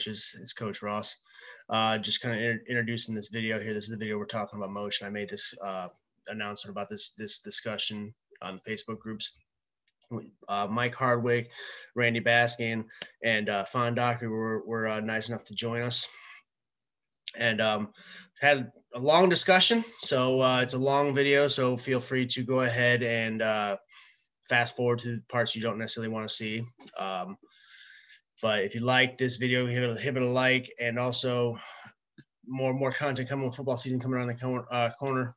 coaches. It's Coach Ross. Just kind of introducing this video here. This is the video we're talking about motion. I made this announcement about this discussion on the Facebook groups. Mike Hardwick, Randy Baskin, and Fon Dockery were nice enough to join us, and had a long discussion. So it's a long video, so feel free to go ahead and fast forward to the parts you don't necessarily want to see. But if you like this video, give it a like, and also more content coming with football season coming around the corner.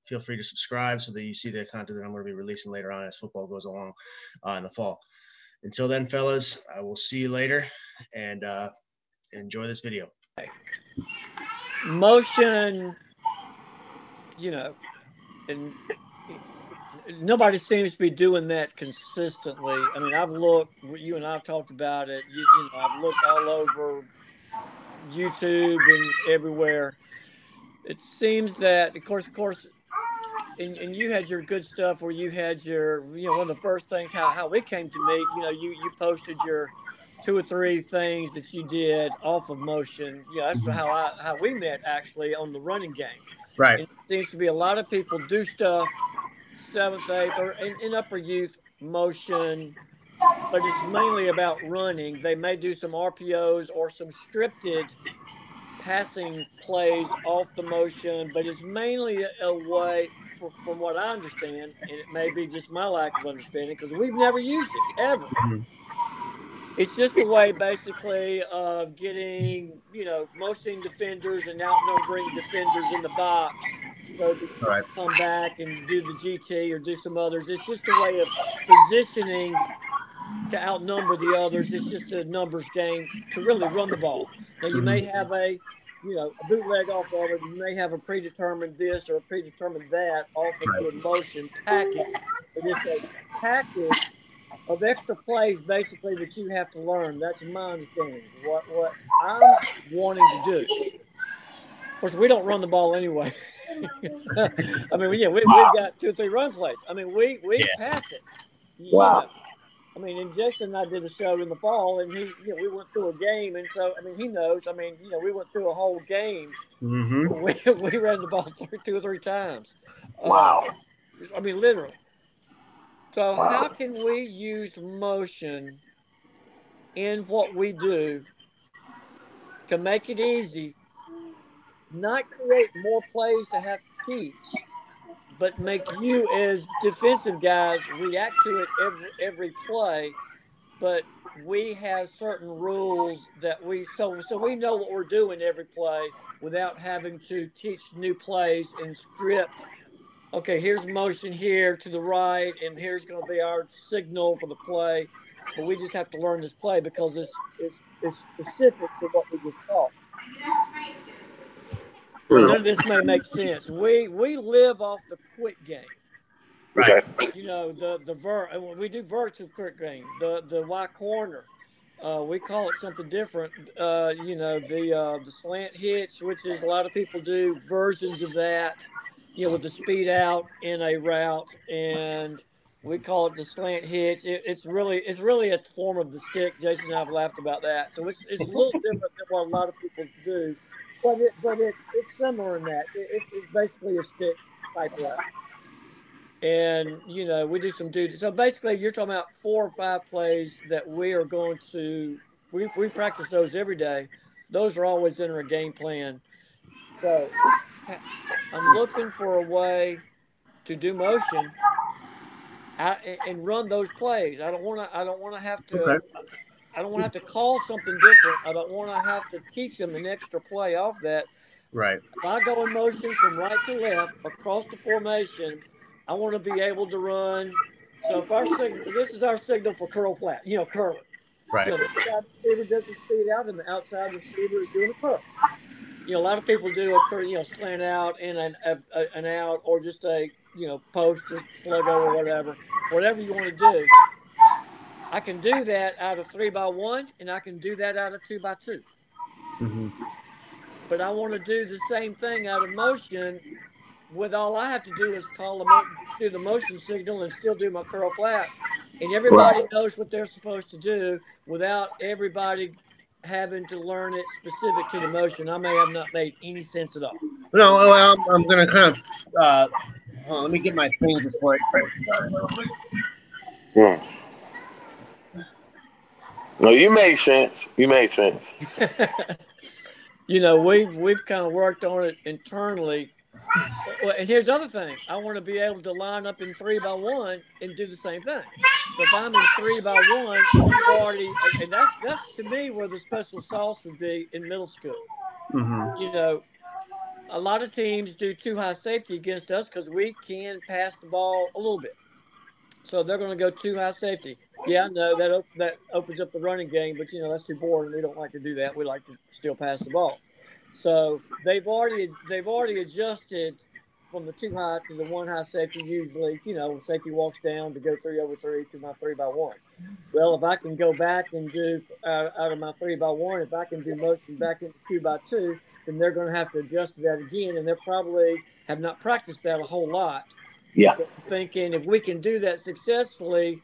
Feel free to subscribe so that you see the content that I'm going to be releasing later on as football goes along in the fall. Until then, fellas, I will see you later, and enjoy this video. Motion, and nobody seems to be doing that consistently. I mean, I've looked, you and I've talked about it. I've looked all over YouTube and everywhere. It seems that, of course, and you had your good stuff where you had your, one of the first things, how we came to meet, you posted your 2 or 3 things that you did off of motion. That's how we met, actually, on the running game. Right. And it seems to be a lot of people do stuff 7th, 8th, or in upper youth motion, but it's mainly about running. They may do some RPOs or some scripted passing plays off the motion, but it's mainly a way, from what I understand, and it may be just my lack of understanding because we've never used it ever. Mm-hmm. It's just a way, basically, of getting, motioning defenders and outnumbering defenders in the box so they can come back and do the GT or do some others. It's just a way of positioning to outnumber the others. It's just a numbers game to really run the ball. Now, you may have a bootleg off of it. You may have a predetermined this or a predetermined that off of your motion package. But it's a package of extra plays, basically, that you have to learn. That's my understanding. What I'm wanting to do. Of course, we don't run the ball anyway. I mean, we've got 2 or 3 run plays. I mean, we pass it. Wow. I mean, and Jason and I did a show in the fall, and we went through a game, and so, I mean, he knows. I mean, we went through a whole game. Mm-hmm. We ran the ball 2 or 3 times. Wow. I mean, literally. So how can we use motion in what we do to make it easy, not create more plays to have to teach, but make you as defensive guys react to it every play, but we have certain rules that so we know what we're doing every play without having to teach new plays and script. Okay, here's motion here to the right, and here's going to be our signal for the play. But we just have to learn this play because it's specific to what we just taught. None of this may make sense. We live off the quick game. Right. We do vertical quick game. The Y corner. We call it something different. The slant hitch, which is a lot of people do versions of that. With the speed out in a route, and we call it the slant hitch. It's really a form of the stick. Jason and I have laughed about that. So it's a little different than what a lot of people do, but it's similar in that. It's basically a stick type route. And we do some duty. So basically, you're talking about 4 or 5 plays that we are going to. We practice those every day. Those are always in our game plan. So I'm looking for a way to do motion and run those plays. I don't want to have to. Okay. I don't want to have to call something different. I don't want to have to teach them an extra play off that. Right. If I go in motion from right to left across the formation, I want to be able to run. So if our signal, this is our signal for curl flat. Curling. Right. The inside receiver does the speed out, and the outside receiver is doing a curl. A lot of people do a slant out and an out, or just a post or sluggo or whatever you want to do. I can do that out of 3x1, and I can do that out of 2x2. Mm-hmm. But I want to do the same thing out of motion. With all I have to do is do the motion signal and still do my curl flat, and everybody knows what they're supposed to do without everybody having to learn it specific to the motion, I may have not made any sense at all. No, well, I'm going to kind of let me get my thing before I start. No, you made sense. You made sense. You know, we've kind of worked on it internally. And here's the other thing. I want to be able to line up in 3x1 and do the same thing. So if I'm in 3x1, I've already, and that's to me where the special sauce would be in middle school. Mm-hmm. You know, a lot of teams do too high safety against us because we can pass the ball a little bit. So they're going to go too high safety. Yeah, I know that opens up the running game, but, you know, that's too boring. We don't like to do that. We like to still pass the ball. So they've already adjusted from the too high to the one high safety usually. You know, when safety walks down to go 3-over-3 to my 3x1. Well, if I can go back and do out of my 3x1, if I can do motion back into 2x2, then they're going to have to adjust to that again, and they probably have not practiced that a whole lot. Yeah. So I'm thinking if we can do that successfully,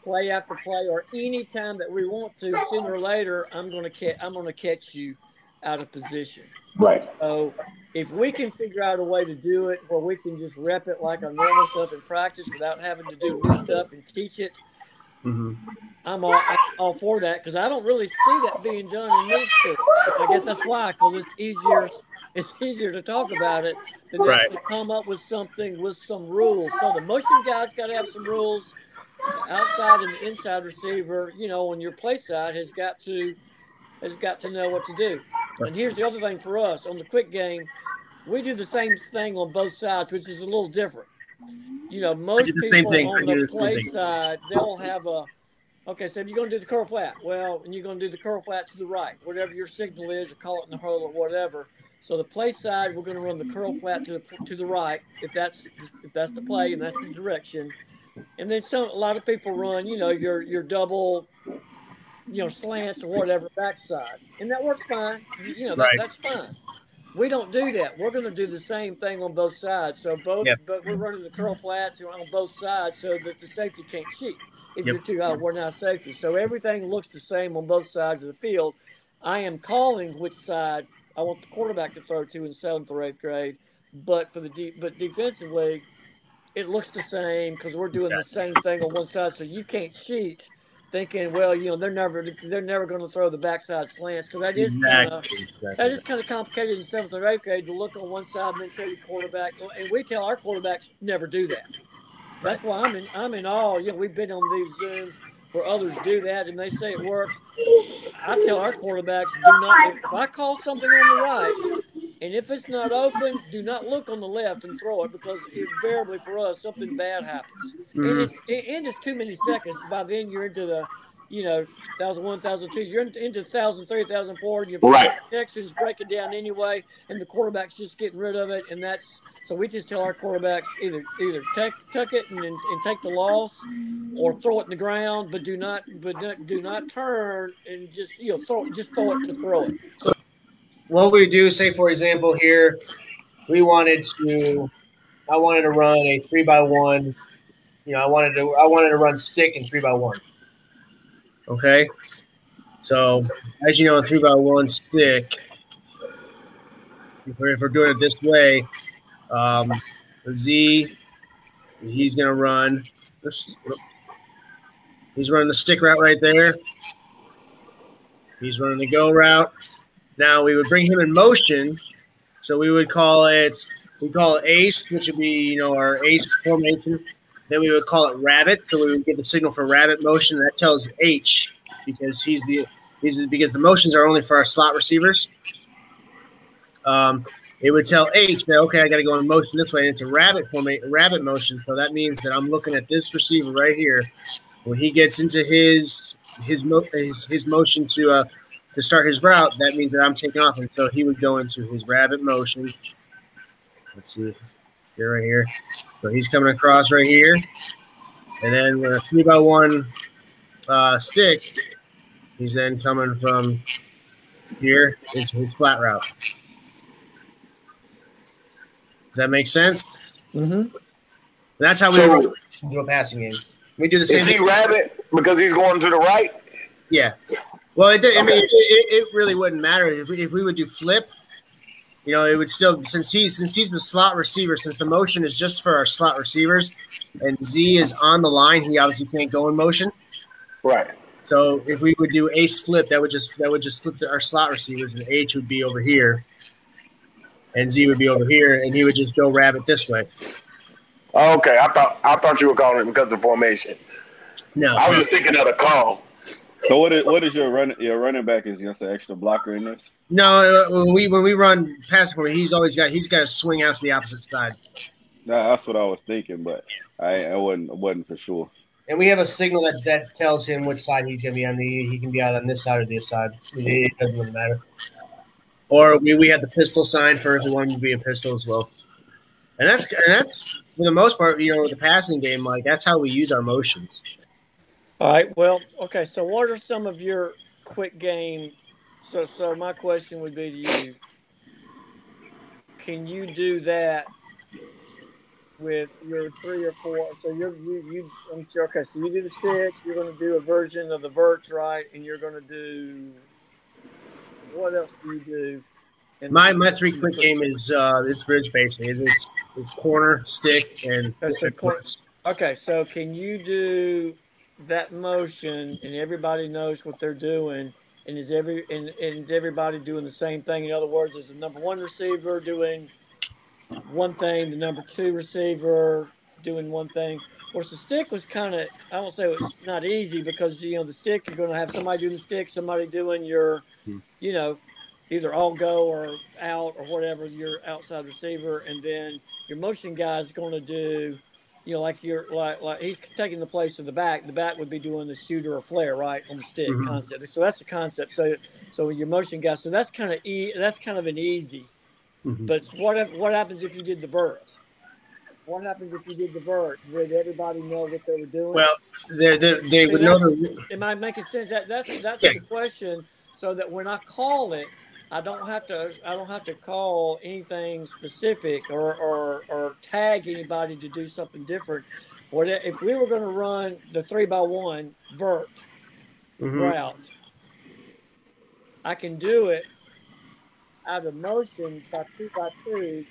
play after play, or any time that we want to, sooner or later, I'm going to catch you out of position. Right. So if we can figure out a way to do it where we can just rep it like our normal stuff in practice without having to do new stuff and teach it, mm-hmm. I'm all for that, because I don't really see that being done in middle school. I guess that's why, because it's easier to talk about it than right. to come up with something with some rules. So the motion guys got to have some rules. The outside and the inside receiver, you know, on your play side has got to know what to do. And here's the other thing for us on the quick game, we do the same thing on both sides, which is a little different. You know, most people on the play side, they'll have okay, so if you're going to do the curl flat, well, and you're going to do the curl flat to the right, whatever your signal is, or call it in the huddle or whatever. So the play side, we're going to run the curl flat to the right, if that's the play and that's the direction. And then a lot of people run, you know, your double, you know, slants or whatever backside, and that works fine. You know, that's fine. We don't do that. We're going to do the same thing on both sides. So but we're running the curl flats on both sides so that the safety can't cheat if you're too high. We're not safety. So everything looks the same on both sides of the field. I am calling which side I want the quarterback to throw to in 7th or 8th grade, but defensively, it looks the same because we're doing the same thing on one side. So you can't cheat thinking, well, you know, they're never going to throw the backside slants, because that is kind of complicated in 7th or 8th grade to look on one side and then tell your quarterback, and we tell our quarterbacks never do that. That's why I'm in awe. You know, we've been on these Zooms where others do that and they say it works. I tell our quarterbacks, do not. If I call something on the right, and if it's not open, do not look on the left and throw it, because invariably for us, something bad happens. Mm-hmm. And it's too many seconds. By then, you're into the, you know, 1001, 1002. You're into 1003, 1004. Your protection's breaking down anyway, and the quarterback's just getting rid of it. And so we just tell our quarterbacks either tuck it and take the loss, or throw it in the ground, but do not turn and just, you know, throw it to throw it. So, what we do, say for example here, I wanted to run a 3x1. You know, I wanted to run stick in 3x1. Okay, so as you know, a 3x1 stick, if we're doing it this way, Z, he's gonna run this. He's running the stick route right there. He's running the go route. Now we would bring him in motion, so we would call it ace, which would be, you know, our ace formation. Then we would call it rabbit, so we would get the signal for rabbit motion. That tells H, because because the motions are only for our slot receivers. It would tell H that, okay, I got to go in motion this way, and it's a rabbit motion. So that means that I'm looking at this receiver right here. When he gets into his motion to start his route, that means that I'm taking off, and so he would go into his rabbit motion. Let's see, here, right here. So he's coming across right here, and then with a 3x1 stick, he's then coming from here into his flat route. Does that make sense? Mm-hmm. That's how we do a passing game. We do the same. Is he rabbit because he's going to the right? Yeah. Well, it really wouldn't matter if we would do flip. You know, it would still since he's the slot receiver. Since the motion is just for our slot receivers, and Z is on the line, he obviously can't go in motion. Right. So if we would do ace flip, that would just flip our slot receivers, and H would be over here, and Z would be over here, and he would just go rabbit this way. Okay, I thought you were calling it because of formation. No, I was just thinking of the call. So what is your running back is just an extra blocker in this? No, when we run pass for him, he's got to swing out to the opposite side. Nah, that's what I was thinking, but I wasn't for sure. And we have a signal that tells him which side he's going to be on. He can be out on this side or this side. It doesn't really matter. Or we have the pistol sign for if we want him to be a pistol as well. And that's for the most part, you know, with the passing game, like that's how we use our motions. All right. Well, okay. So what are some of your quick game? So my question would be to you: can you do that with your 3 or 4? So I'm sure. Okay. So you do the stick. You're going to do a version of the verts, right? And you're going to do what else do you do? And My 3 quick game is it's bridge basically. It's corner, stick, and okay. So can you do that motion and everybody knows what they're doing? And is everybody doing the same thing? In other words, is the number 1 receiver doing one thing, the number 2 receiver doing one thing? Of course, the stick was kind of, I won't say it was not easy because, you know, the stick, you're going to have somebody doing the stick, somebody doing your, you know, either all go or out or whatever, your outside receiver. And then your motion guy is going to do, you know, like he's taking the place of the back. The back would be doing the shooter or flare, right, on the stick concept. So that's the concept. So your motion guy. So that's kind of an easy. But what happens if you did the vert? What happens if you did the vert? Would everybody know what they were doing? Well, they would know. Am I making sense? That's the question. So that when I call it, I don't have to call anything specific or tag anybody to do something different. If we were going to run the 3x1 vert route, I can do it out of motion by 2x2,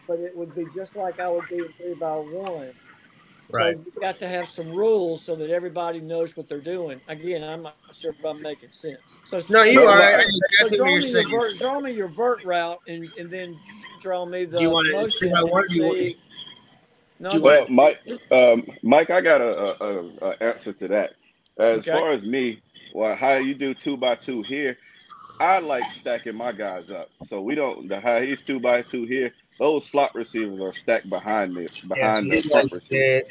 but it would be just like I would do 3x1. Right. So you've got to have some rules so that everybody knows what they're doing. Again, I'm not sure if I'm making sense. So no, you are. So draw me your vert route, and then draw me the motion. Well, Mike, I got a answer to that. As far as me, how you do 2x2 here, I like stacking my guys up. So we don't how he's 2x2 here. Those slot receivers are stacked behind the slot receiver.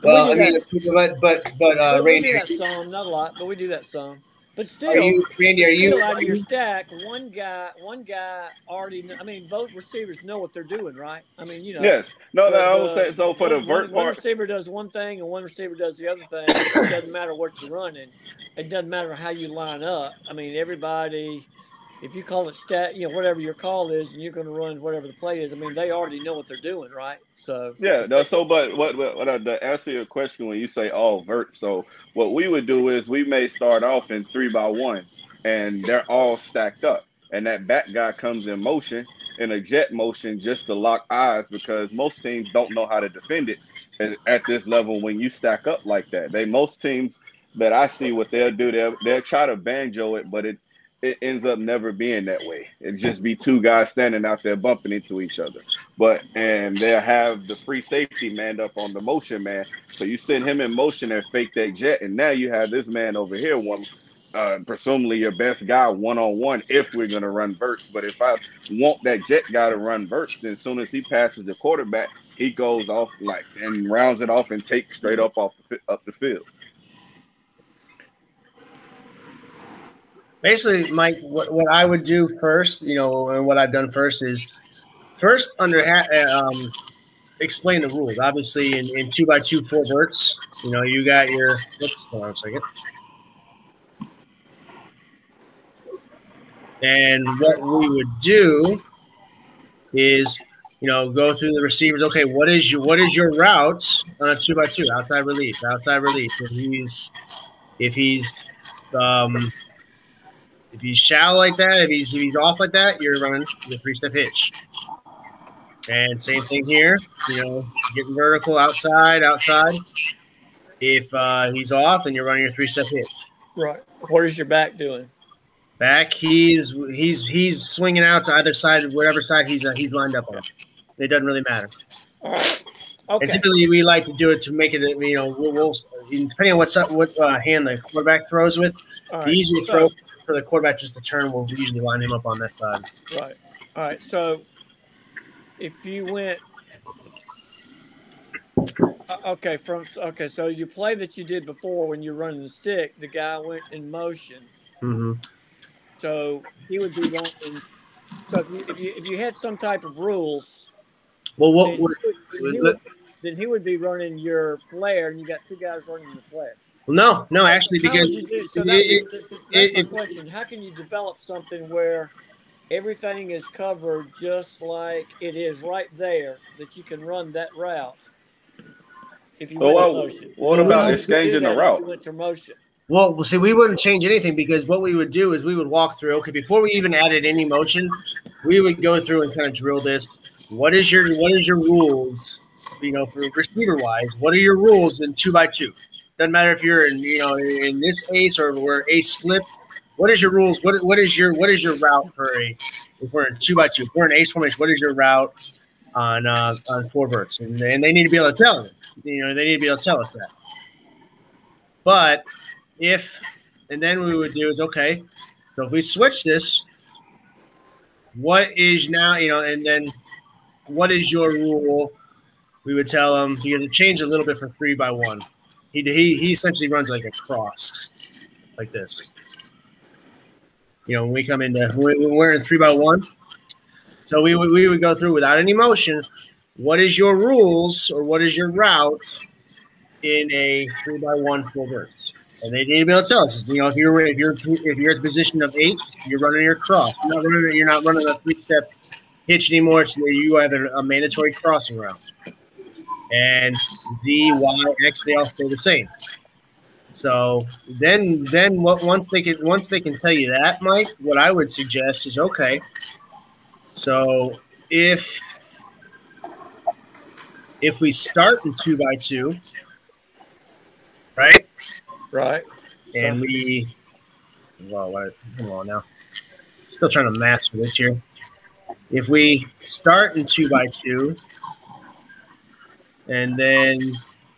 Well, I mean, we do that some, not a lot, but we do that some. But still, Randy, out of your stack, one guy already. I mean, both receivers know what they're doing, right? I mean, you know. Yes. No. I was saying so for the vert part. One receiver does one thing, and one receiver does the other thing. It doesn't matter what you're running. It doesn't matter how you line up. I mean, everybody. If you call it stat, you know, whatever your call is, and you're going to run whatever the play is, I mean, they already know what they're doing, right? So yeah, no. So, but what to answer your question when you say all vert, so what we would do is we may start off in 3x1, and they're all stacked up, and that back guy comes in motion in a jet motion just to lock eyes because most teams don't know how to defend it at this level when you stack up like that. Most teams that I see what they'll do, they'll try to banjo it, but it ends up never being that way. It just be 2 guys standing out there bumping into each other. And they'll have the free safety manned up on the motion man. So you send him in motion and fake that jet, and now you have this man over here, presumably your best guy one-on-one if we're going to run verts. But if I want that jet guy to run verts, then as soon as he passes the quarterback, he goes off and rounds it off and takes straight up the field. Basically, Mike, what I would do first, you know, and what I've done first is explain the rules. Obviously, in 2x2 4 verts, you know, you got your. Hold on a second. And what we would do is, you know, go through the receivers. Okay, what is your routes on a 2x2? Outside release. If he's If he's shallow like that, if he's off like that, you're running your 3-step hitch. And same thing here, getting vertical outside. If he's off, then you're running your 3-step hitch. Right. What is your back doing? Back, he's swinging out to either side, whatever side he's lined up on. It doesn't really matter. All right. Okay. And typically, we like to do it to make it. We'll depending on what hand the quarterback throws with. The easier throw for the quarterback just to turn, we'll usually line him up on that side. Right. All right. So if you went. So your play that you did before when you're running the stick, the guy went in motion. Mm-hmm. So he would be running. So if you had some type of rules, well, then he would be running your flare, and you got two guys running the flare. Well, no, actually, because that's my question. How can you develop something where everything is covered just like it is right there, that you can run that route? If you went to motion. What about exchanging the route? You went to motion. Well, see, we wouldn't change anything because what we would do is we would walk through. Okay, before we even added any motion, we would go through and kind of drill this. What is your rules? For receiver wise, what are your rules in 2x2? Doesn't matter if you're in this ace or we're ace flip. What is your rules? What is your route for if we're in 2x2? If we're in ace formation, what is your route on 4 verts? And they need to be able to tell us. They need to be able to tell us that. But then we would do is okay. So if we switch this, what is now and then what is your rule? We would tell him because it changed a little bit for 3x1. He essentially runs like a cross, like this. When we come into when we're in 3x1, so we would go through without any motion. What is your rules or what is your route in a 3x1 full verse? And they need to be able to tell us. If you're at the position of 8, you're running your cross. You're not running a 3-step hitch anymore. So you have a mandatory crossing route. And Z, Y, X, they all stay the same. So then once they can tell you that, Mike, what I would suggest is okay. So if we start in 2x2, right? Right. And come on now. Still trying to master this here. If we start in 2x2, and then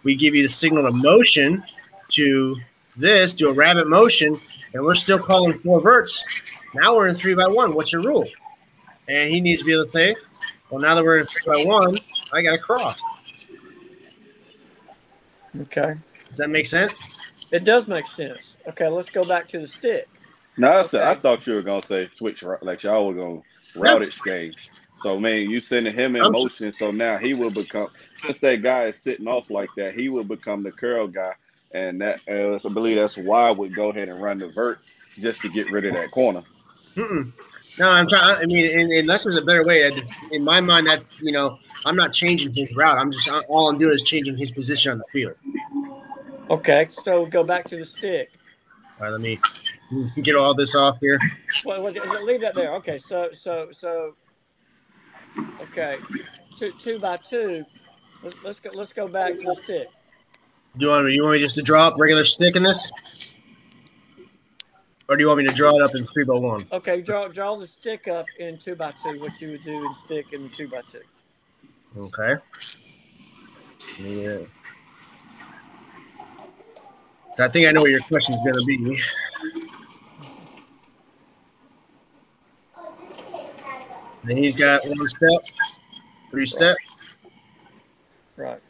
we give you the signal to motion to this, do a rabbit motion, and we're still calling 4 verts. Now we're in 3x1. What's your rule? And he needs to be able to say, well, now that we're in 3x1, I got to cross. Okay. Does that make sense? It does make sense. Okay, let's go back to the stick. No, I thought you were going to say switch, like y'all were going to route exchange. So, man, you sending him in motion, so now he will become, since that guy is sitting off like that, he will become the curl guy. And that, I believe that's why I would go ahead and run the vert just to get rid of that corner. No, I'm trying. I mean, unless there's a better way. In my mind, that's I'm not changing his route. All I'm doing is changing his position on the field. Okay, so go back to the stick. All right, let me get all this off here. Well, leave that there. Okay, so okay, 2x2. Let's go back to the stick. You want me just to draw up regular stick in this? Or do you want me to draw it up in 3x1? Okay, draw the stick up in 2x2, what you would do in stick in the 2x2. Okay. Yeah. So I think I know what your question is going to be. Then he's got 1 step, 3 step. Right.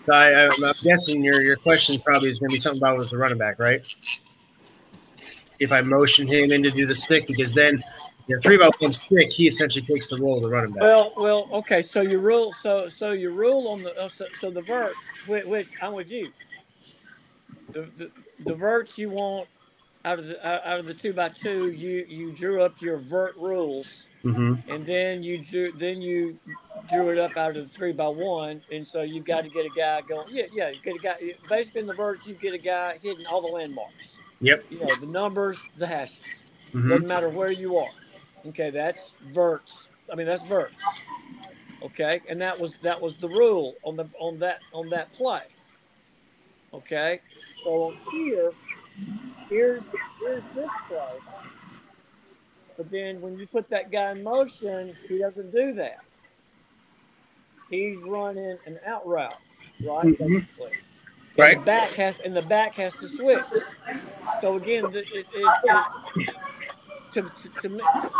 So I'm guessing your question probably is going to be something about with the running back, right? If I motion him in to do the stick, because then 3x1 stick, he essentially takes the role of the running back. Well, okay. So your rule, so your rule on the so the vert, which I'm with you. The verts you want out of the 2x2, you drew up your vert rules, mm-hmm. and then you drew it up out of the 3x1, and so you've got to get a guy going. You get a guy. Basically, in the verts, you get a guy hitting all the landmarks. Yep. The numbers, the hashes. Mm-hmm. Doesn't matter where you are. Okay, that's verts. I mean, that's verts. Okay, and that was the rule on that play. Okay, so here's this play. But then when you put that guy in motion, he doesn't do that. He's running an out route, right? Mm-hmm. Basically. Right. And the back has to switch. So again, to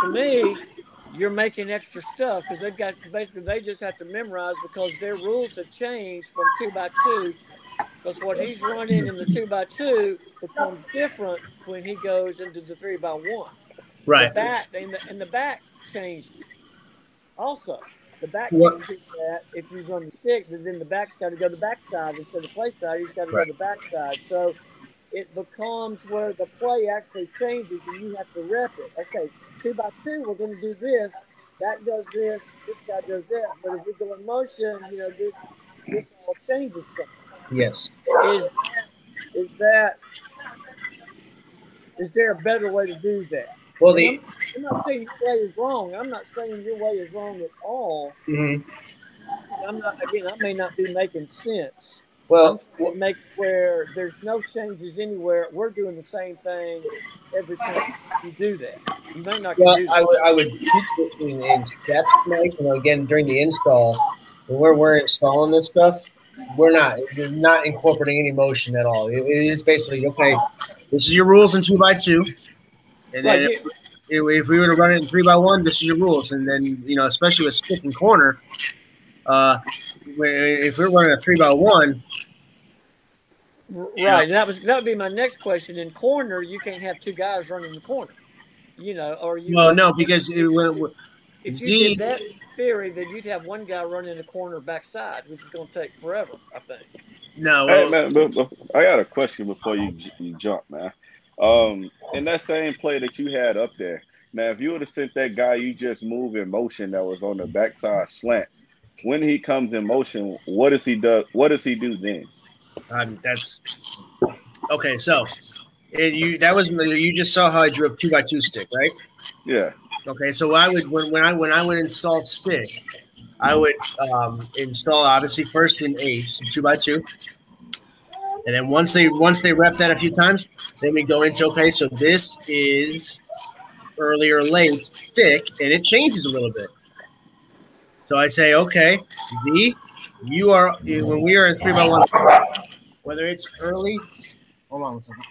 me, you're making extra stuff because they just have to memorize because their rules have changed from 2x2. Because what he's running in the 2x2 becomes different when he goes into the 3x1. Right. The back changed also. The back can't do that if you run the stick, but then the back's got to go to the backside instead of play side. He's got to go to the backside. So it becomes where the play actually changes and you have to rep it. Okay, 2x2, we're going to do this. That does this. This guy does that. But if we go in motion, this all changes something. Yes. Is there a better way to do that? Well, I'm not saying your way is wrong. I'm not saying your way is wrong at all. Mm-hmm. I may not be making sense. Well, make where there's no changes anywhere. We're doing the same thing every time you do that. You may not. Well, do that. I would teach it in steps, Mike. Again, during the install, when we're installing this stuff, you're not incorporating any motion at all. It is basically, okay, this is your rules in 2x2. And then if we were to run it in 3x1, this is your rules. And then, especially with stick and corner, if we're running a 3x1. Right. That would be my next question. In corner, you can't have two guys running the corner. Or you. Well, no, because if you did that theory, then you'd have one guy running the corner backside, which is going to take forever, I think. No. Hey, man, I got a question before you jump, man. In that same play that you had up there, now if you would have sent that guy you just moved in motion that was on the backside slant, when he comes in motion, what does he do? What does he do then? That's okay. So you just saw how I drew a 2x2 stick, right? Yeah. Okay, so I would when I would install stick, I would install obviously first in ace 2x2. And then once they rep that a few times, then we go into, okay, so this is early or late stick, and it changes a little bit. So I say, okay, V, you are, when we are in 3x1, whether it's early, hold on one second.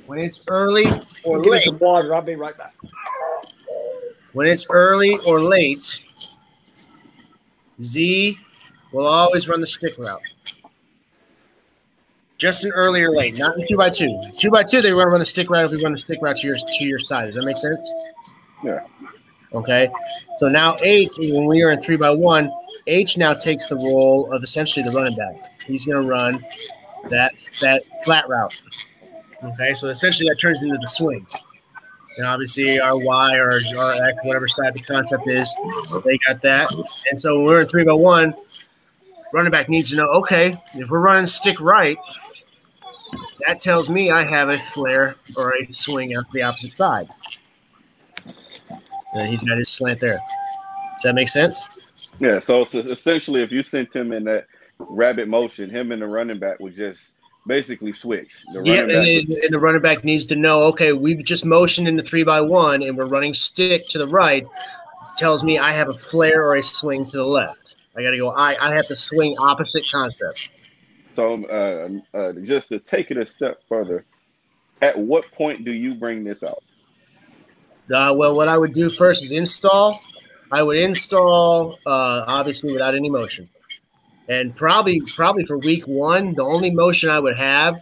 When it's early or Give late. me some water, I'll be right back. When it's early or late, Z will always run the stick route. Just an early or late, not in 2x2. 2x2, they run the stick route if we run the stick route to your side. Does that make sense? Yeah. Okay. So now H, when we are in 3x1, H now takes the role of essentially the running back. He's going to run that flat route. Okay. So essentially that turns into the swing. And obviously our Y or our X, whatever side the concept is, they got that. And so when we're in 3x1, running back needs to know, okay, if we're running stick right, that tells me I have a flare or a swing out to the opposite side. And he's got his slant there. Does that make sense? Yeah, so essentially if you sent him in that rabbit motion, him and the running back would just basically switch. And the running back needs to know, okay, we've just motioned in the 3x1 and we're running stick to the right. Tells me I have a flare or a swing to the left. I got to go, I have to swing opposite concept. So just to take it a step further, at what point do you bring this out? Well, what I would do first is install. I would install, obviously, without any motion. And probably for week one, the only motion I would have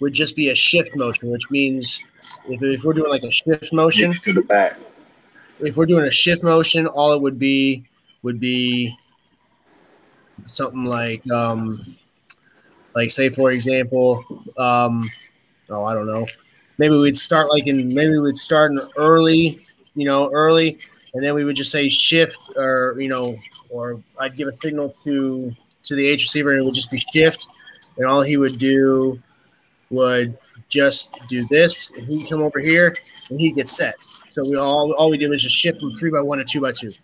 would just be a shift motion, which means if we're doing like a shift motion to the back. If we're doing a shift motion, all it would be something like say for example, I don't know. Maybe we'd start in early, and then we would just say shift, or or I'd give a signal to the H receiver, and it would just be shift, and all he would do would just do this, and he'd come over here, and he'd get set. So all we did was just shift from 3x1 to 2x2.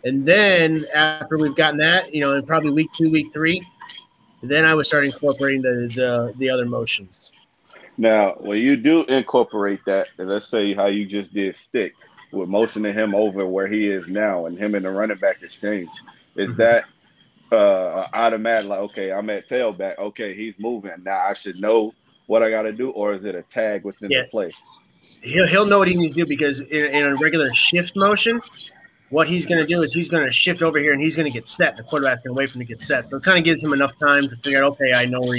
And then after we've gotten that, in probably week 2, week 3, then I would start incorporating the other motions. Now, when you do incorporate that, and let's say how you just did stick with motioning him over where he is now and him and the running back exchange, is that automatic, like, okay, I'm at tailback, okay, he's moving, now I should know what I got to do, or is it a tag within the play? He'll know what he needs to do, because in a regular shift motion, what he's going to do is he's going to shift over here and he's going to get set. The quarterback's going to wait for him to get set. So it kind of gives him enough time to figure out, okay, I know where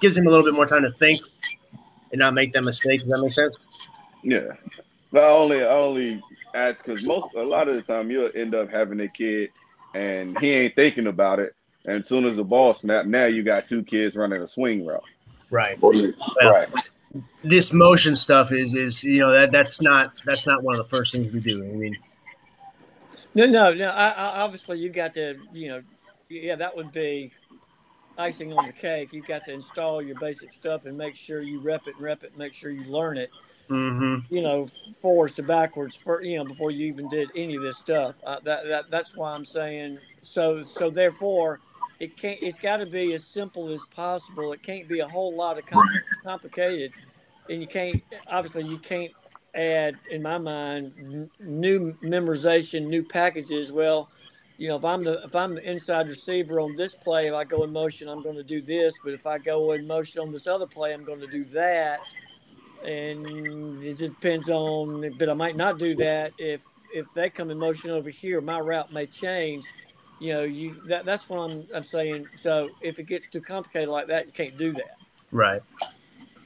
gives him a little bit more time to think and not make that mistake. Does that make sense? Yeah. But I only ask because a lot of the time you'll end up having a kid and he ain't thinking about it. And as soon as the ball snaps, now you got 2 kids running a swing route. Right. Well, Right. This motion stuff is that's not one of the first things we do. I mean, No. I obviously, you got to, that would be icing on the cake. You got to install your basic stuff and make sure you rep it, make sure you learn it. Mm-hmm. Forwards to backwards before you even did any of this stuff. That's why I'm saying so. Therefore, it's got to be as simple as possible. It can't be a whole lot of complicated, and you can't add, in my mind, new memorization, new packages. Well, if I'm the inside receiver on this play, if I go in motion, I'm going to do this. But if I go in motion on this other play, I'm going to do that. And it depends on. But I might not do that if they come in motion over here. My route may change. That's what I'm saying. So if it gets too complicated like that, you can't do that. Right.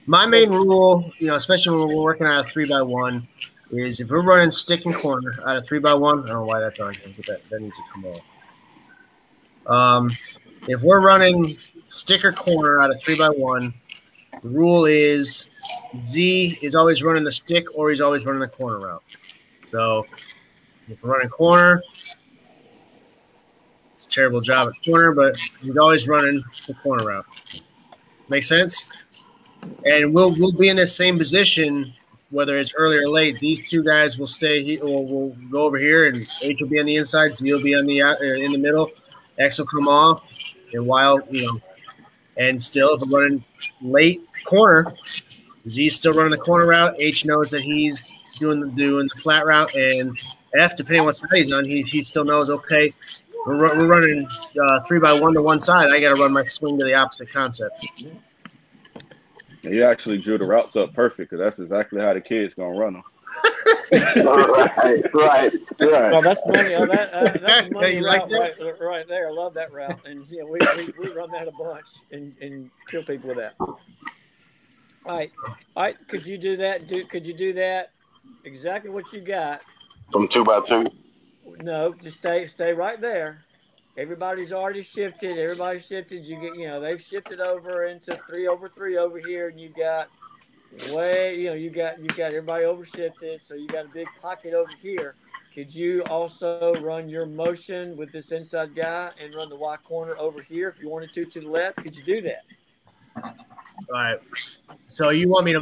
My main rule, especially when we're working out of 3x1, is if we're running stick and corner out of 3x1, I don't know why that's on here, but that needs to come off. If we're running stick or corner out of 3x1, the rule is Z is always running the stick or he's always running the corner route. So if we're running corner, it's a terrible job at corner, but he's always running the corner route. Make sense? And we'll be in the same position, whether it's early or late. These 2 guys will stay. We'll go over here, and H will be on the inside. Z will be on in the middle. X will come off, and and still, if we're running late corner, Z's still running the corner route. H knows that he's doing the flat route, and F, depending on what side he's on, he still knows. Okay, we're running 3x1 to one side. I got to run my swing to the opposite concept. You actually drew the routes up perfect because that's exactly how the kid's gonna run them. right. Well, that's money. That's money You route like that? right there. I love that route, and we run that a bunch and kill people with that. All right. Could you do that? Could you do that? Exactly what you got. From 2x2. No, just stay right there. Everybody's already shifted. Everybody's shifted. You get, they've shifted over into 3/3 over here, and you got you got everybody over shifted. So you got a big pocket over here. Could you also run your motion with this inside guy and run the Y corner over here if you wanted to the left? Could you do that? All right. So you want me to?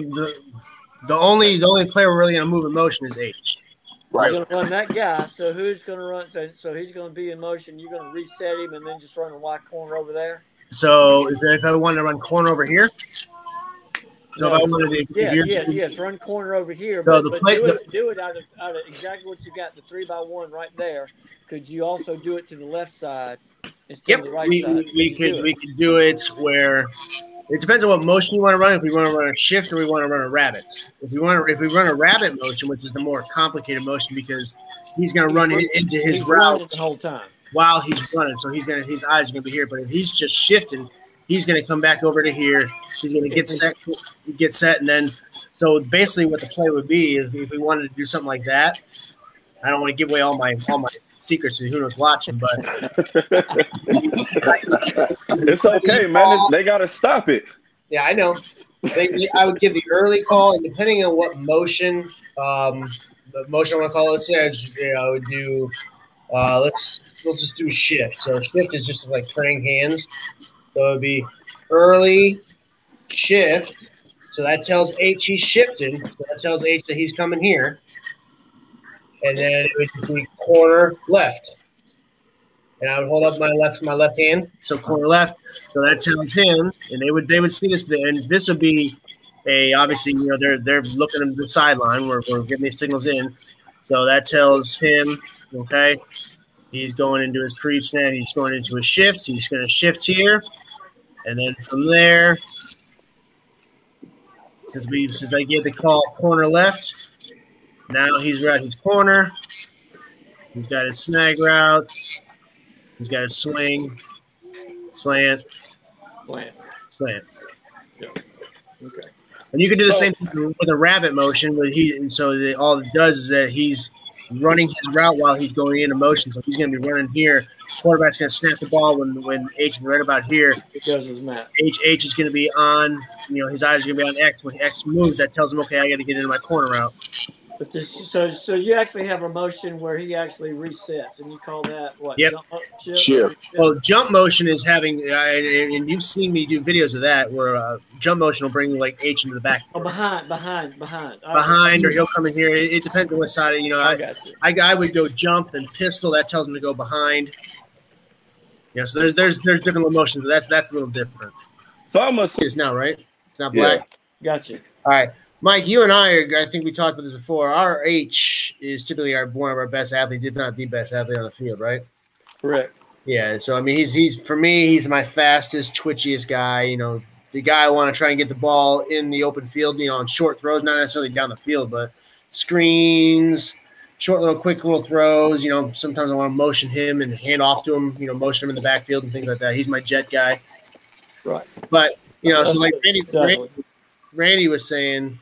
The only player we're really going to move in motion is H. Right. You're going to run that guy. So who's going to run? So he's going to be in motion. You're going to reset him and then just run the Y corner over there. So if I want to run corner over here. So No, if I wanted to, yes, run corner over here. So But do it out of exactly what you got, the 3x1 right there. Could you also do it to the left side instead of the right side? we could do it where it depends on what motion you want to run. If we want to run a shift or we want to run a rabbit. If we run a rabbit motion, which is the more complicated motion because he's going to run into his route the whole time while he's running, so his eyes are going to be here. But if he's just shifting, he's going to come back over to here. He's going to get set, and then so basically what the play would be if we wanted to do something like that. I don't want to give away all my secrets to who knows watching, but it's okay, man. They got to stop it. Yeah, I know. I would give the early call, and depending on what motion the motion I want to call it edge, I would do. Let's just do a shift. So shift is just like praying hands. So it'd be early shift. So that tells H he's shifting. So that tells H that he's coming here. And then it would just be corner left. And I would hold up my left hand, so corner left. So that tells him, and they would see this, and this would be obviously they're looking at the sideline where we're getting these signals in. So that tells him, okay, he's going into his pre-snap, he's going into his shifts, he's going to shift here, and then from there, since I gave the call corner left, now he's at his corner. He's got his snag route. He's got a swing, slant. Yeah. Okay. And you can do the same thing with a rabbit motion, but all it does is that he's running his route while he's going into motion. So he's going to be running here. Quarterback's going to snap the ball when H is right about here. It does his math. H is going to be on. His eyes are going to be on X. When X moves, that tells him, okay, I got to get into my corner route. But so you actually have a motion where he actually resets, and you call that what? Yep. Shift. Well, jump motion is having, and you've seen me do videos of that, where jump motion will bring like H into the back. Oh, behind. Behind, or he'll come in here. It depends on what side. I would go jump and pistol. That tells him to go behind. Yeah, so there's different motions. But that's a little different. So I'm gonna it's now right. It's not black. Yeah. Gotcha. All right. Mike, you and I think we talked about this before. Our H is typically one of our best athletes, if not the best athlete on the field, right? Correct. Yeah. So I mean, he's for me, he's my fastest, twitchiest guy. The guy I want to try and get the ball in the open field, on short throws, not necessarily down the field, but screens, short quick little throws. Sometimes I want to motion him and hand off to him. Motion him in the backfield and things like that. He's my jet guy. Right. But so like Randy was saying.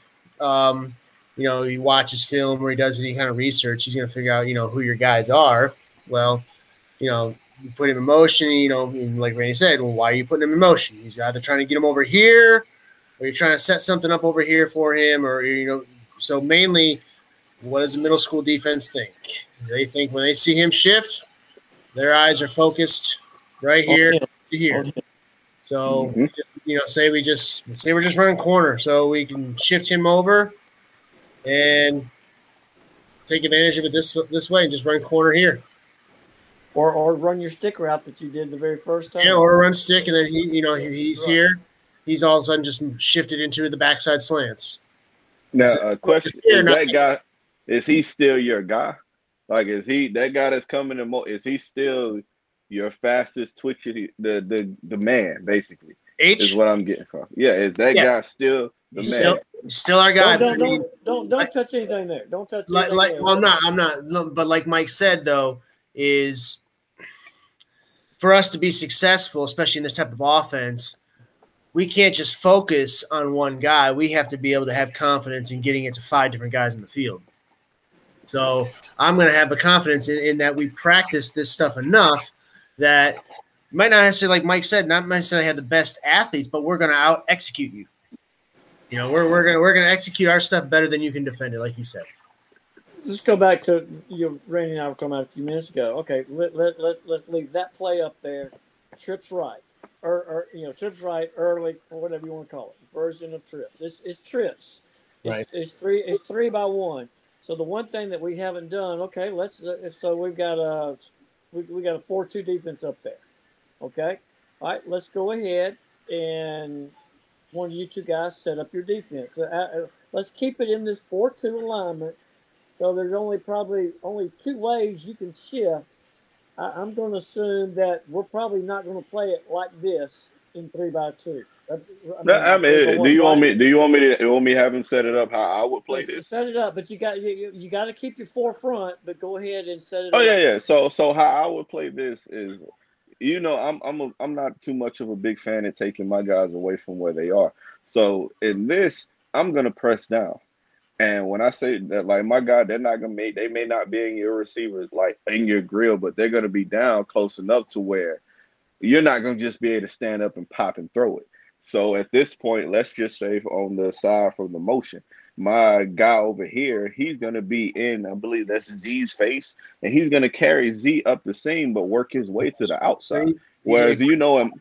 He watches film where he does any kind of research. He's going to figure out, who your guys are. Well, you put him in motion, like Randy said, well, why are you putting him in motion? He's either trying to get him over here or you're trying to set something up over here for him or, so mainly what does the middle school defense think? They think when they see him shift, their eyes are focused right here to here. So, say we're just running corner, so we can shift him over and take advantage of it this way and just run corner here. Or run your stick route that you did the very first time. Yeah, or run stick, and then he's right here. He's all of a sudden just shifted into the backside slants. Now, question: is he still your guy? Like, is he that guy that's coming in? Is he still your fastest twitchy, the man, basically? H is what I'm getting from. Yeah, is that guy still the man? Still our guy. Don't touch anything there. Don't touch anything there. Well, I'm not. But like Mike said, though, is for us to be successful, especially in this type of offense, we can't just focus on one guy. We have to be able to have confidence in getting it to 5 different guys in the field. So I'm going to have the confidence in that we practice this stuff enough that might not necessarily, like Mike said, not necessarily have the best athletes, but we're going to out execute you. We're going to execute our stuff better than you can defend it, like you said. Let's go back to Randy and I were talking about a few minutes ago. Okay, let's leave that play up there. Trips right, or trips right early, or whatever you want to call it. Version of trips. It's trips. Right. It's 3-by-1. So the one thing that we haven't done. Okay, so we've got a 4-2 defense up there. Okay, all right. Let's go ahead and one of you two guys set up your defense. Let's keep it in this 4-2 alignment. So there's probably only 2 ways you can shift. I'm going to assume that we're probably not going to play it like this in 3-by-2. Do you want me to have him set it up how I would play this? Set it up, but you got to keep your forefront. But go ahead and set it up. Oh yeah. So how I would play this is, I'm not too much of a big fan of taking my guys away from where they are. So in this, I'm gonna press down. And when I say that, like my guy, they may not be in your receivers, like in your grill, but they're gonna be down close enough to where you're not gonna just be able to stand up and pop and throw it. So at this point, let's just say on the side from the motion, my guy over here, he's going to be in, I believe that's Z's face, and he's going to carry Z up the seam, but work his way to the outside. Whereas, you know him,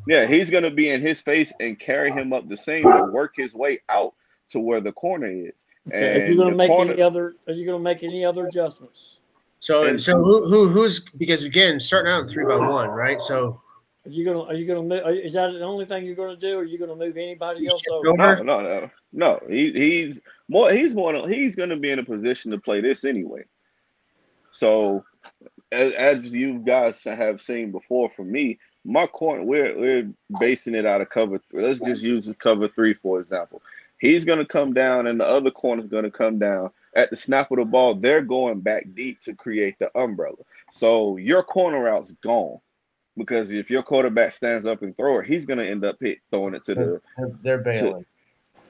yeah, he's going to be in his face and carry him up the seam, but work his way out to where the corner is. Okay. Are you going to make any other? Are you going to make any other adjustments? So who's, because again, starting out in 3-by-1, right? So are you gonna move? Is that the only thing you're going to do? Or are you going to move anybody else over? No. He's going to be in a position to play this anyway. So as you guys have seen before from me, my corner, we're basing it out of cover. Let's just use cover 3 for example. He's going to come down, and the other corner is going to come down. At the snap of the ball, they're going back deep to create the umbrella. So your corner route's gone, because if your quarterback stands up and throw it, he's going to end up throwing it to the. They're bailing.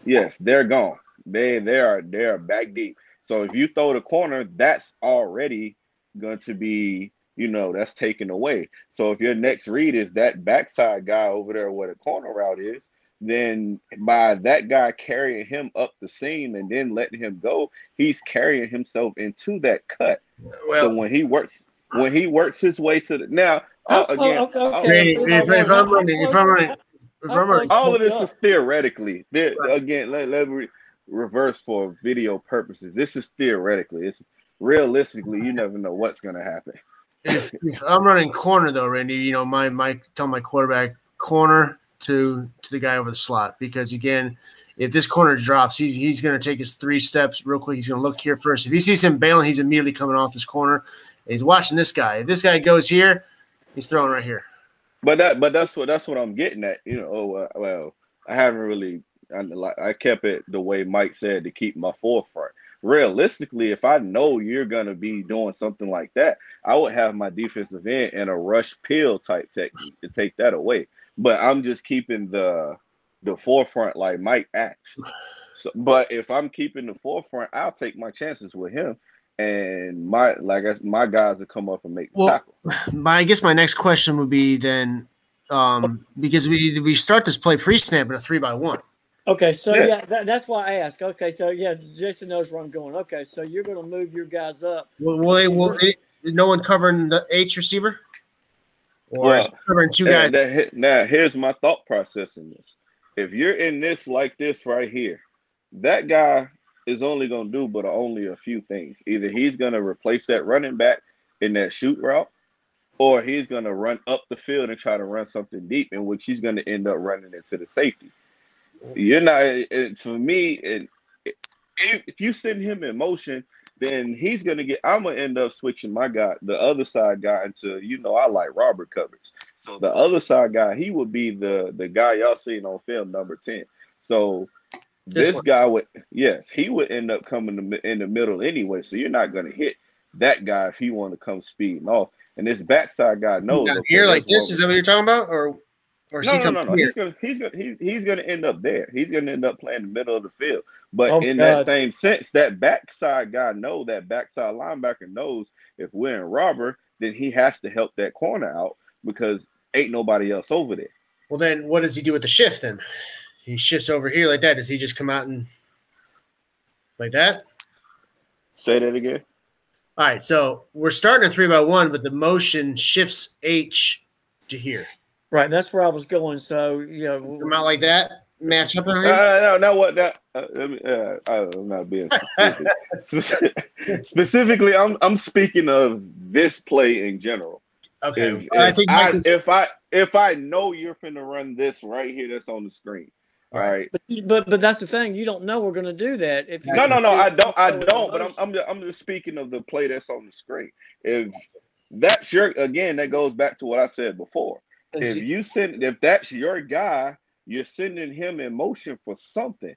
Yes, they're gone. They are back deep. So if you throw the corner, that's already going to be, that's taken away. So if your next read is that backside guy over there where the corner route is, then by that guy carrying him up the seam and then letting him go, he's carrying himself into that cut. Well, so when he works his way to the all of this is theoretically. Again, let me reverse for video purposes. This is theoretically. It's realistically, you never know what's going to happen. If I'm running corner though, Randy, tell my quarterback corner to the guy over the slot, because again, if this corner drops, he's going to take his 3 steps real quick. He's going to look here first. If he sees him bailing, he's immediately coming off this corner. And he's watching this guy. If this guy goes here, he's throwing right here. But that's what I'm getting at. Well, I haven't really. I kept it the way Mike said, to keep my forefront. Realistically, if I know you're going to be doing something like that, I would have my defensive end in a rush peel type technique to take that away. But I'm just keeping the forefront like Mike asked. So, but if I'm keeping the forefront, I'll take my chances with him, and my guys will come up and make the tackle. I guess my next question would be then, because we start this play pre-snap in a 3-by-1. Okay, so that's why I asked. Okay, so Jason knows where I'm going. Okay, so you're going to move your guys up. Will no one covering the H receiver? Or covering 2 guys? Now, here's my thought process in this. If you're in this like this right here, that guy is only going to do only a few things. Either he's going to replace that running back in that shoot route, or he's going to run up the field and try to run something deep, in which he's going to end up running into the safety. You're not, for me, if you send him in motion, then he's going to I'm going to end up switching my guy, the other side guy, into, I like Robert coverage. So the other side guy, he would be the guy y'all seen on film, number 10. So this guy he would end up coming in the middle anyway. So you're not going to hit that guy if he want to come speeding off. And this backside guy knows. Here like this, is that what you're talking about? Or no. He's gonna end up there. He's gonna end up playing the middle of the field. But that same sense, that backside guy that backside linebacker knows if we're in robber, then he has to help that corner out, because ain't nobody else over there. Well, then what does he do with the shift then? He shifts over here like that. Does he just come out and like that? Say that again. All right, so we're starting a 3-by-1, but the motion shifts H to here. Right, that's where I was going. So, come out like that, match up. I'm not being specific. Specifically, I'm speaking of this play in general. Okay, if I know you're finna run this right here, that's on the screen. All right, but that's the thing. You don't know we're going to do that. No, I don't. But I'm just speaking of the play that's on the screen. If that's that goes back to what I said before. If that's your guy, you're sending him in motion for something.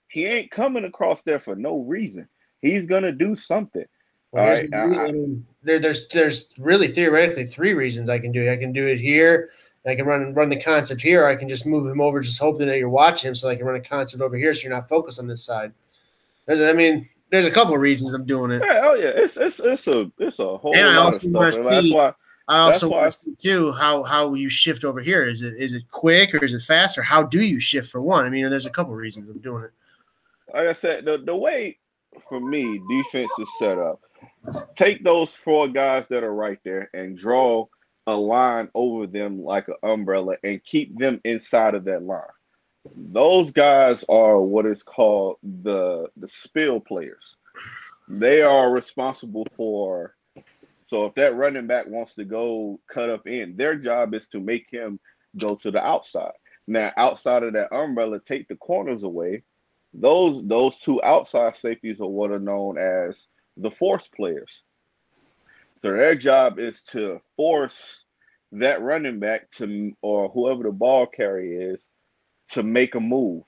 He ain't coming across there for no reason. He's gonna do something. Well, all right. There's really theoretically 3 reasons I can do it. I can do it here. I can run the concept here. Or I can just move him over, just hoping that you're watching him, so I can run a concept over here, so you're not focused on this side. There's a couple of reasons I'm doing it. Yeah, it's a whole lot of stuff. I also why want to see too how you shift over here. Is it quick or is it fast, or how do you shift for one? I mean, there's a couple reasons of doing it. like I said, the way for me defense is set up. Take those four guys that are right there and draw a line over them like an umbrella and keep them inside of that line. Those guys are what is called the spill players. They are responsible for. So if that running back wants to go cut up in, their job is to make him go to the outside. Now, outside of that umbrella, take the corners away. Those two outside safeties are what are known as the force players. So their job is to force that running back to, or whoever the ball carrier is, to make a move.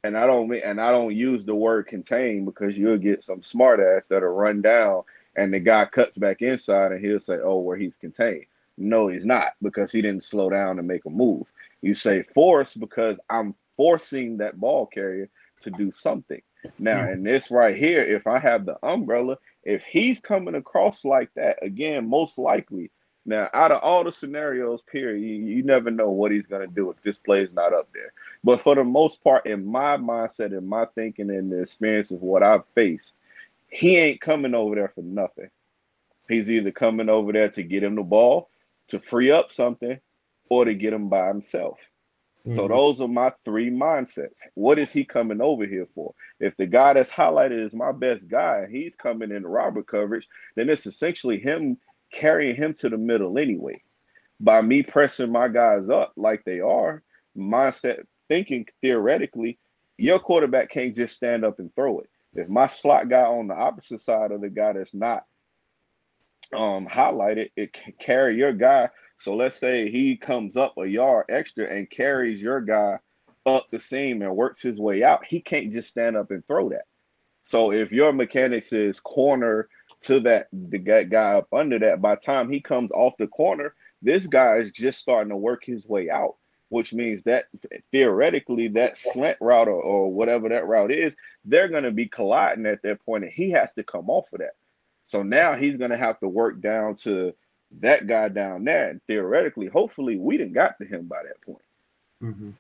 And I don't use the word contain, because you'll get some smart ass that'll run down and the guy cuts back inside and he'll say, oh, where he's contained. No, he's not, because he didn't slow down and make a move. You say force because I'm forcing that ball carrier to do something. Now, in this right here, if I have the umbrella, if he's coming across like that, again, most likely, now, out of all the scenarios, period, you never know what he's going to do if this play is not up there. But for the most part, in my mindset, in my thinking, and the experience of what I've faced, he ain't coming over there for nothing. He's either coming over there to get him the ball, to free up something, or to get him by himself. So those are my three mindsets. What is he coming over here for? If the guy that's highlighted is my best guy, he's coming in robber coverage, then it's essentially him carrying him to the middle anyway. By me pressing my guys up like they are, mindset thinking theoretically, your quarterback can't just stand up and throw it. If my slot guy on the opposite side of the guy that's not highlighted, it can carry your guy. So let's say he comes up a yard extra and carries your guy up the seam and works his way out. He can't just stand up and throw that. So if your mechanics is corner to the guy up under that, by the time he comes off the corner, this guy is just starting to work his way out, which means that theoretically that slant route or whatever that route is, they're going to be colliding at that point, and he has to come off of that. So now he's going to have to work down to that guy down there. And theoretically, hopefully, we done got to him by that point. Mm-hmm.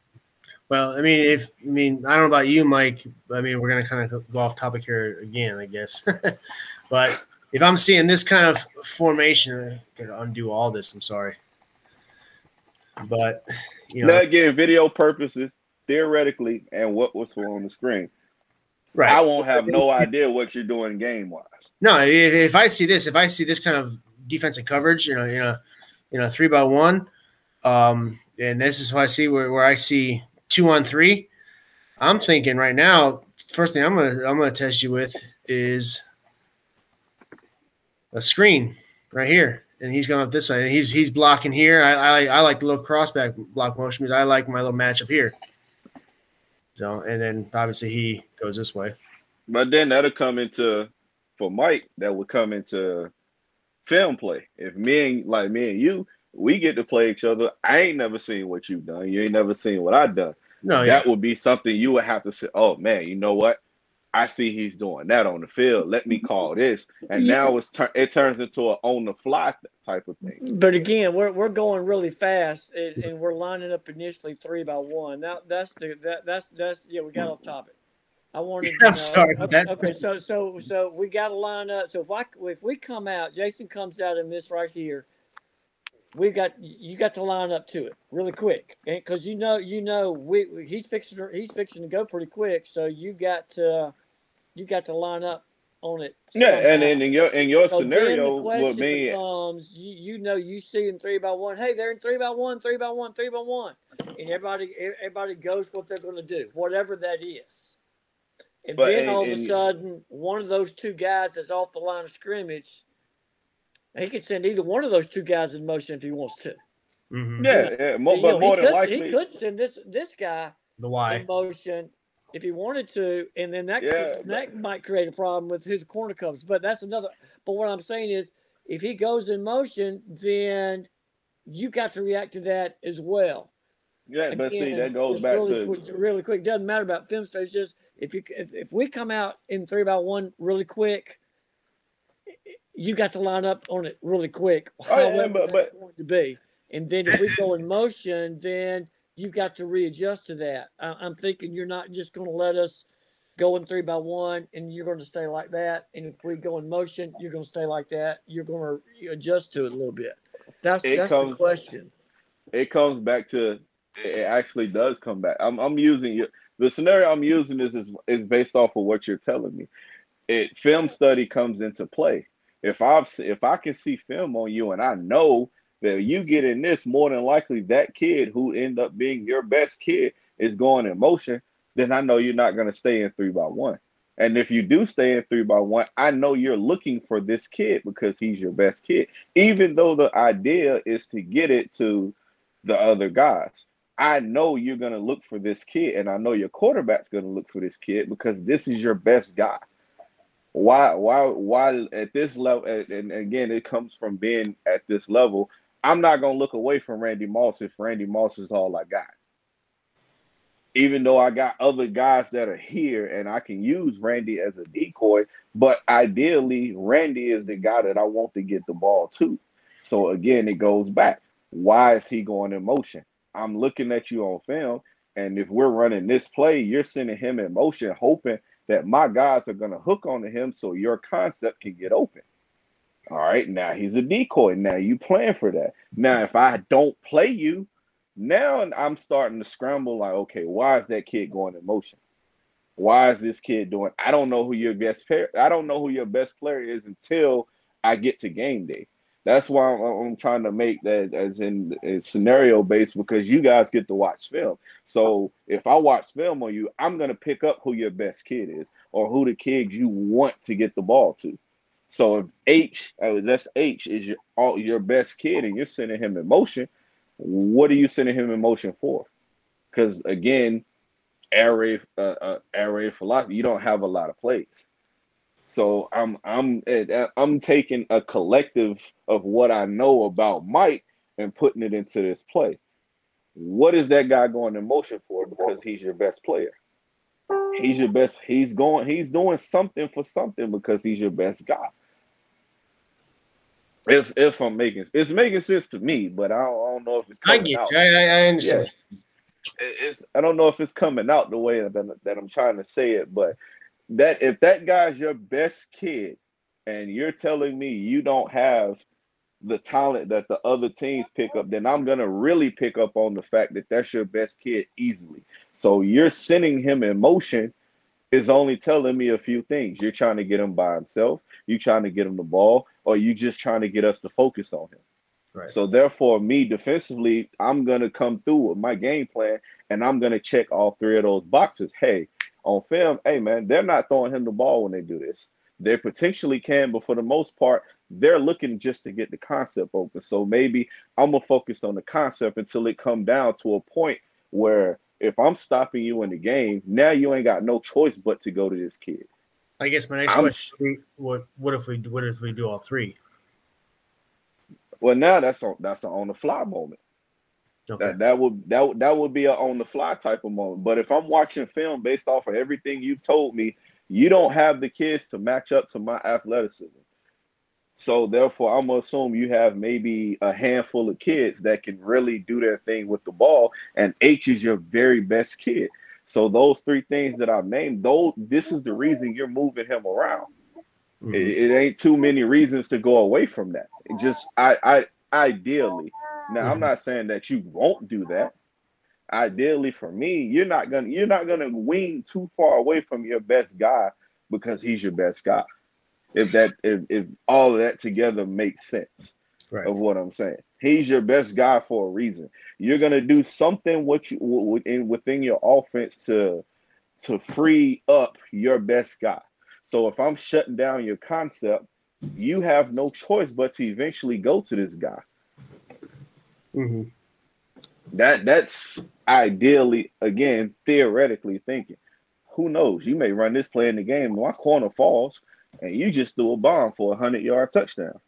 Well, I mean, I don't know about you, Mike. I mean, we're going to kind of go off topic here again, I guess. But if I'm seeing this kind of formation, I got to undo all this. I'm sorry. But, now, again, video purposes, theoretically, and what was on the screen. Right. I won't have no idea what you're doing game-wise. No, if I see this kind of defensive coverage, in a 3-by-1, and this is what I see where I see 2-on-3, I'm thinking right now, first thing I'm gonna test you with is a screen right here, and he's going up this side, and he's blocking here. I like the little crossback block motion because I like my little matchup here. So, and then obviously he goes this way. But then that'll come into, for Mike, that would come into film play. If me and you, we get to play each other, I ain't never seen what you've done. You ain't never seen what I've done. No, that would be something you would have to say, oh, man, you know what? I see he's doing that on the field. Let me call this. And now it turns into an on-the-fly type of thing. But again, we're going really fast, and we're lining up initially 3-by-1. Now that's we got off topic. I wanted to know. Sorry for that. Okay, so we got to line up. So if we come out, Jason comes out in this right here. You got to line up to it really quick, because he's fixing to go pretty quick. So you got to line up on it. Yeah, and then in your scenario, the question becomes, you see in 3-by-1. Hey, they're in 3-by-1, 3-by-1, 3-by-1, and everybody goes what they're going to do, whatever that is. And then all of a sudden, one of those two guys that's off the line of scrimmage, he could send either one of those two guys in motion if he wants to. Mm-hmm. Yeah, but more than likely, he could send this guy in motion if he wanted to, and then that might create a problem with who the corner covers. But that's another. But what I'm saying is, if he goes in motion, then you got to react to that as well. Yeah, but see, that goes back to really quick. It doesn't matter about film stage. Just if we come out in 3-by-1 really quick, you got to line up on it really quick, Oh yeah, however that's but going to be. And then if we go in motion, then you've got to readjust to that. I'm thinking you're not just going to let us go in 3x1 and you're going to stay like that. And if we go in motion, you're going to stay like that. You're going to adjust to it a little bit. That's it the comes question. it comes back to it actually does come back. I'm using the scenario I'm using is based off of what you're telling me. Film study comes into play. If I can see film on you and I know that you get in this, more than likely that kid who end up being your best kid is going in motion, then I know you're not going to stay in 3x1. And if you do stay in 3x1, I know you're looking for this kid because he's your best kid, even though the idea is to get it to the other guys. I know you're going to look for this kid, and I know your quarterback's going to look for this kid because this is your best guy. Why at this level, and again, it comes from being at this level, I'm not going to look away from Randy Moss if Randy Moss is all I got. Even though I got other guys that are here and I can use Randy as a decoy, but ideally, Randy is the guy that I want to get the ball to. So again, it goes back. Why is he going in motion? I'm looking at you on film, and if we're running this play, you're sending him in motion, hoping that my guys are going to hook onto him so your concept can get open. All right, now he's a decoy. Now you plan for that. Now, if I don't play you, now I'm starting to scramble like, okay, why is that kid going in motion? Why is this kid doing? I don't know who your best player. I don't know who your best player is until I get to game day. That's why I'm trying to make that as in scenario based because you guys get to watch film. So if I watch film on you, I'm gonna pick up who your best kid is or who the kid you want to get the ball to. So if that's H is your best kid and you're sending him in motion, what are you sending him in motion for? Because again, air raid philosophy, you don't have a lot of plays. So I'm taking a collective of what I know about Mike and putting it into this play. What is that guy going in motion for? Because he's your best player. He's your best. He's doing something for something because he's your best guy. If it's making sense to me, but I don't know if it's coming out. I understand. Yeah. I don't know if it's coming out the way that I'm trying to say it, but that if that guy's your best kid and you're telling me you don't have the talent that the other teams pick up, then I'm going to really pick up on the fact that that's your best kid easily. So you're sending him in motion is only telling me a few things. You're trying to get him by himself, you're trying to get him the ball, or you just trying to get us to focus on him. Right. So therefore, me defensively, I'm going to come through with my game plan, and I'm going to check all three of those boxes. Hey, on film, hey, man, they're not throwing him the ball when they do this. They potentially can, but for the most part, they're looking just to get the concept open. So maybe I'm going to focus on the concept until it come down to a point where if I'm stopping you in the game, now you ain't got no choice but to go to this kid. I guess my next question would be, what if we do all three? Well, now that's an on the fly moment. Okay. That would be an on the fly type of moment. But if I'm watching film based off of everything you've told me, you don't have the kids to match up to my athleticism. So therefore, I'm gonna assume you have maybe a handful of kids that can really do their thing with the ball, and H is your very best kid. So those three things that I've named, this is the reason you're moving him around. Mm-hmm. It ain't too many reasons to go away from that. It just ideally. Now, mm-hmm. I'm not saying that you won't do that. Ideally, for me, you're not gonna wing too far away from your best guy because he's your best guy. If all of that together makes sense, right, of what I'm saying, he's your best guy for a reason. You're gonna do something within your offense to free up your best guy. So if I'm shutting down your concept, you have no choice but to eventually go to this guy. Mm-hmm. That's ideally, again, theoretically thinking. Who knows? You may run this play in the game, my corner falls, and you just threw a bomb for a 100-yard touchdown.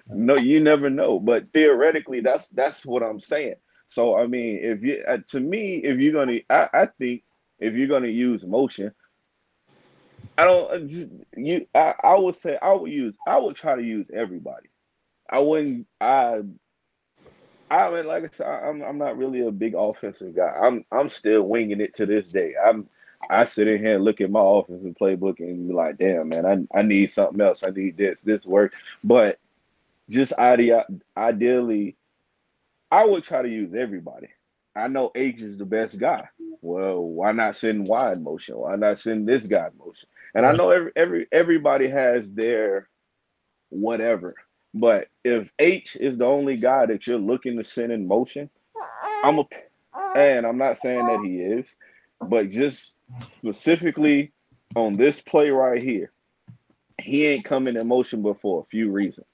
No, you never know. But theoretically, that's what I'm saying. So I mean, if you're gonna use motion, I don't you. I would say I would try to use everybody. I wouldn't. I mean, like I said, I'm not really a big offensive guy. I'm still winging it to this day. I sit in here and look at my offensive playbook and be like, damn man, I need something else. I need this work. But just ideally, I would try to use everybody. I know H is the best guy. Well, why not send Y in motion? Why not send this guy in motion? And I Right. know everybody has their whatever. But if H is the only guy that you're looking to send in motion, I'm a and I'm not saying that he is, but just specifically on this play right here, he ain't coming in motion but for a few reasons.